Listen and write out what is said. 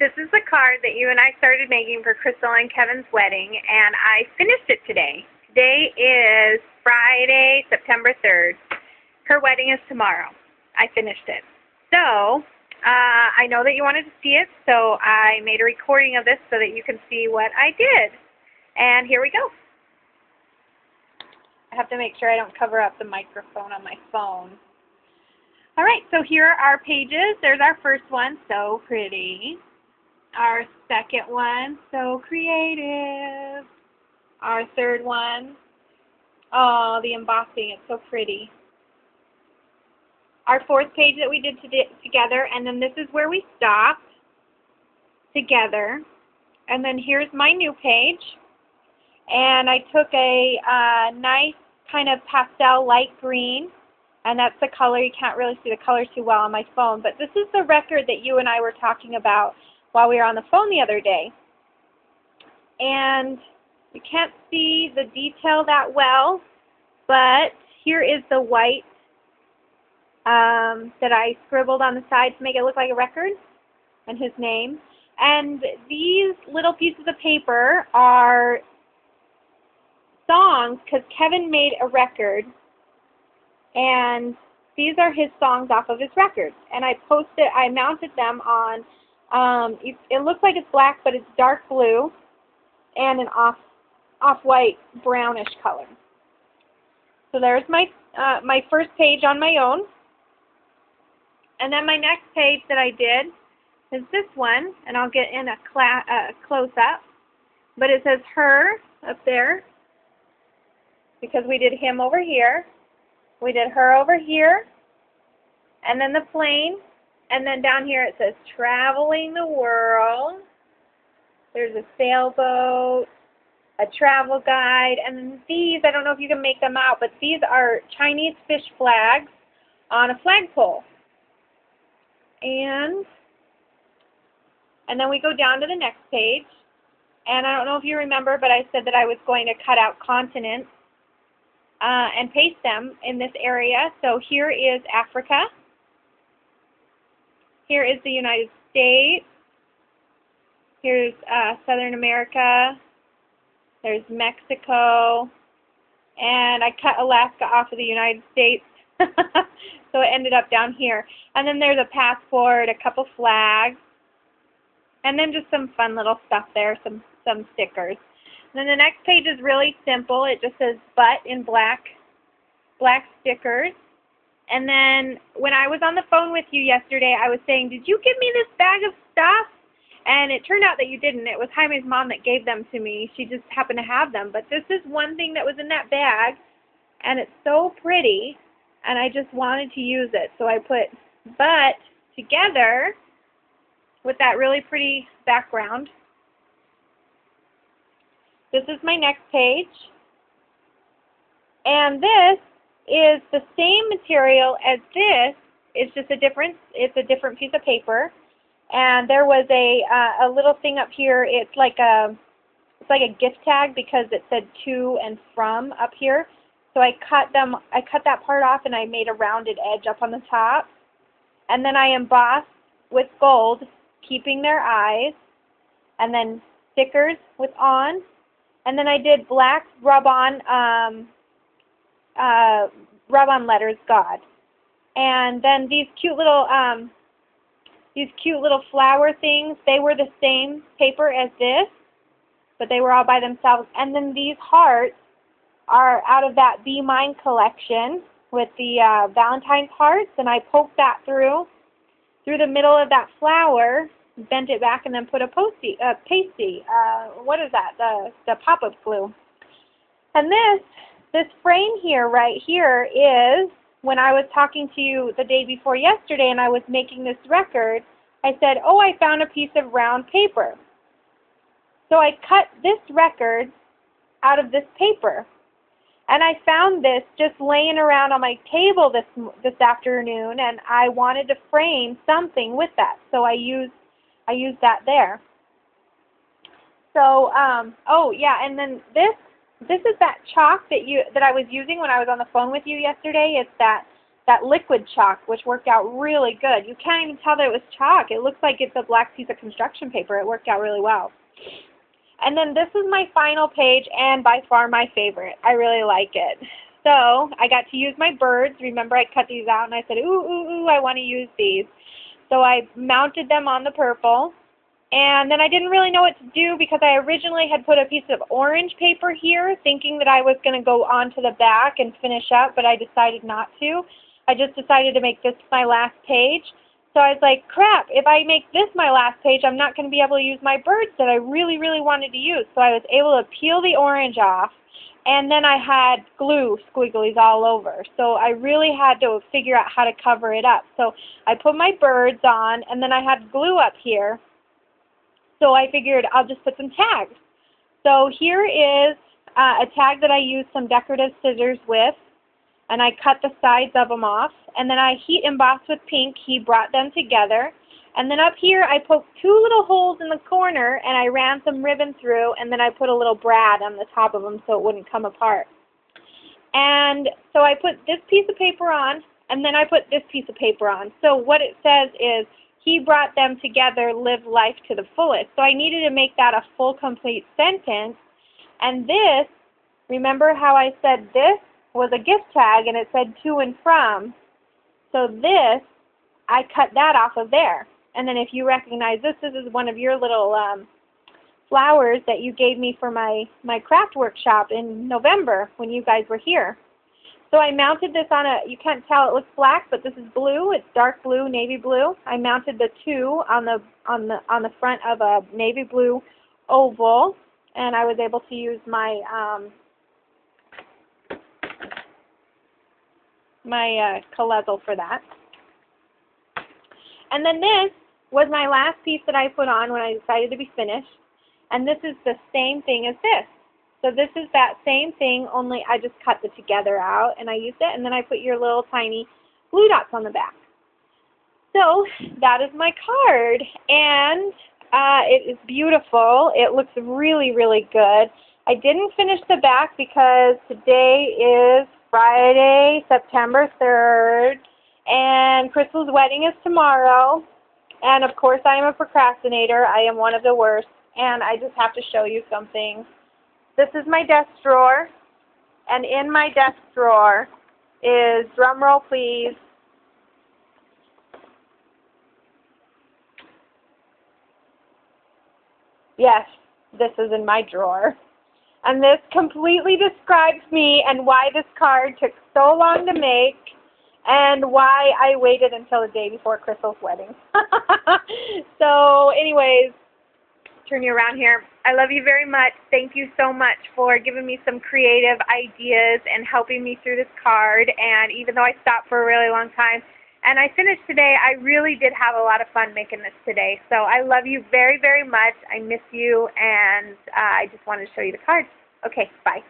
This is the card that you and I started making for Crystal and Kevin's wedding, and I finished it today. Today is Friday, September 3rd. Her wedding is tomorrow. I finished it. So, I know that you wanted to see it, so I made a recording of this so that you can see what I did. And here we go. I have to make sure I don't cover up the microphone on my phone. All right, so here are our pages. There's our first one, so pretty. Our second one, so creative. Our third one, oh, the embossing, it's so pretty. Our fourth page that we did together, and then this is where we stopped together. And then here's my new page. And I took a nice kind of pastel light green, and that's the color. You can't really see the color too well on my phone, but this is the record that you and I were talking about while we were on the phone the other day. And you can't see the detail that well, but here is the white that I scribbled on the side to make it look like a record, and his name. And these little pieces of paper are songs, because Kevin made a record, and these are his songs off of his records. And I mounted them on, it looks like it's black, but it's dark blue and an off-white brownish color. So there's my first page on my own. And then my next page that I did is this one, and I'll get in a close-up. But it says her up there, because we did him over here. We did her over here, and then the plane, and then down here it says traveling the world. There's a sailboat, a travel guide, and then these, I don't know if you can make them out, but these are Chinese fish flags on a flagpole. And then we go down to the next page, and I don't know if you remember, but I said that I was going to cut out continents and paste them in this area. So here is Africa. Here is the United States. Here's Southern America. There's Mexico. And I cut Alaska off of the United States. So it ended up down here. And then there's a passport, a couple flags, and then just some fun little stuff there, some stickers. And then the next page is really simple. It just says "but" in black stickers. And then when I was on the phone with you yesterday, I was saying, did you give me this bag of stuff? And it turned out that you didn't. It was Jaime's mom that gave them to me. She just happened to have them. But this is one thing that was in that bag, and it's so pretty, and I just wanted to use it. So I put "but" together with that really pretty background. This is my next page, and this is the same material as this. It's just it's a different piece of paper, and there was a little thing up here. It's like a gift tag, because it said "to" and "from" up here. So I cut that part off, and I made a rounded edge up on the top, and then I embossed with gold, keeping their eyes, and then stickers with "on." And then I did black rub-on letters, God. And then these cute little flower things, they were the same paper as this, but they were all by themselves. And then these hearts are out of that Be Mine collection with the Valentine's hearts, and I poked that through the middle of that flower, bent it back, and then put a pasty. What is that? The pop-up glue. And this frame here, right here, is when I was talking to you the day before yesterday, and I was making this record. I said, oh, I found a piece of round paper. So I cut this record out of this paper, and I found this just laying around on my table this afternoon, and I wanted to frame something with that, so I used that there. So, oh yeah, and then this is that chalk that I was using when I was on the phone with you yesterday. It's that that liquid chalk, which worked out really good. You can't even tell that it was chalk. It looks like it's a black piece of construction paper. It worked out really well. And then this is my final page, and by far my favorite. I really like it. So I got to use my birds. Remember, I cut these out, and I said, ooh, ooh, ooh, I want to use these. So I mounted them on the purple. And then I didn't really know what to do because I originally had put a piece of orange paper here, thinking that I was going to go on to the back and finish up, but I decided not to. I just decided to make this my last page. So I was like, crap, if I make this my last page, I'm not going to be able to use my birds that I really, really wanted to use. So I was able to peel the orange off, and then I had glue squigglies all over. So I really had to figure out how to cover it up. So I put my birds on, and then I had glue up here. So I figured I'll just put some tags. So here is a tag that I used some decorative scissors with, and I cut the sides of them off. And then I heat embossed with pink. He brought them together. And then up here I poked two little holes in the corner, and I ran some ribbon through, and then I put a little brad on the top of them so it wouldn't come apart. And so I put this piece of paper on, and then I put this piece of paper on. So what it says is, he brought them together, live life to the fullest. So I needed to make that a full, complete sentence. And this, remember how I said this was a gift tag and it said to and from. So this, I cut that off of there. And then if you recognize this, this is one of your little flowers that you gave me for my craft workshop in November when you guys were here. So I mounted this on a, you can't tell it looks black, but this is blue. It's dark blue, navy blue. I mounted the two on the front of a navy blue oval, and I was able to use my Collezel for that. And then this was my last piece that I put on when I decided to be finished, and this is the same thing as this. So this is that same thing, only I just cut the together out, and I used it, and then I put your little tiny glue dots on the back. So that is my card, and it is beautiful. It looks really, really good. I didn't finish the back because today is Friday, September 3rd, and Crystal's wedding is tomorrow. And of course I am a procrastinator. I am one of the worst, and I just have to show you something. This is my desk drawer, and in my desk drawer is, drum roll please, yes, this is in my drawer. And this completely describes me and why this card took so long to make and why I waited until the day before Crystal's wedding. So anyways, turn you around here. I love you very much. Thank you so much for giving me some creative ideas and helping me through this card. And even though I stopped for a really long time and I finished today, I really did have a lot of fun making this today. So I love you very, very much. I miss you, and I just wanted to show you the card. Okay, bye.